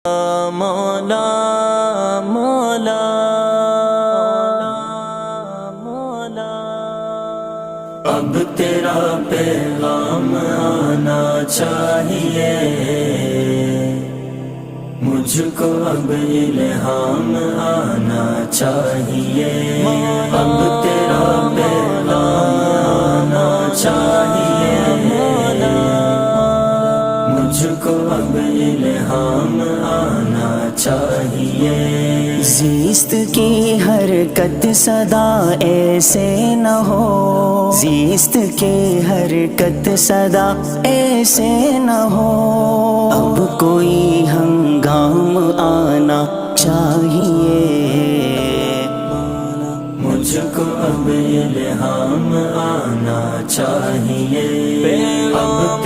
مولا مولا مولا اب تیرا پیغام آنا چاہیے، مجھ کو اب الہام آنا چاہیے، اب تیرا پیغام آنا چاہیے، مجھ کو اب الہام آنا چاہیے۔ زیست کی حرکت صدا ایسے نہ ہو، زیست کی حرکت صدا ایسے نہ ہو، اب کوئی ہنگام آنا چاہیے، مجھ کو اب الہام آنا چاہیے، اب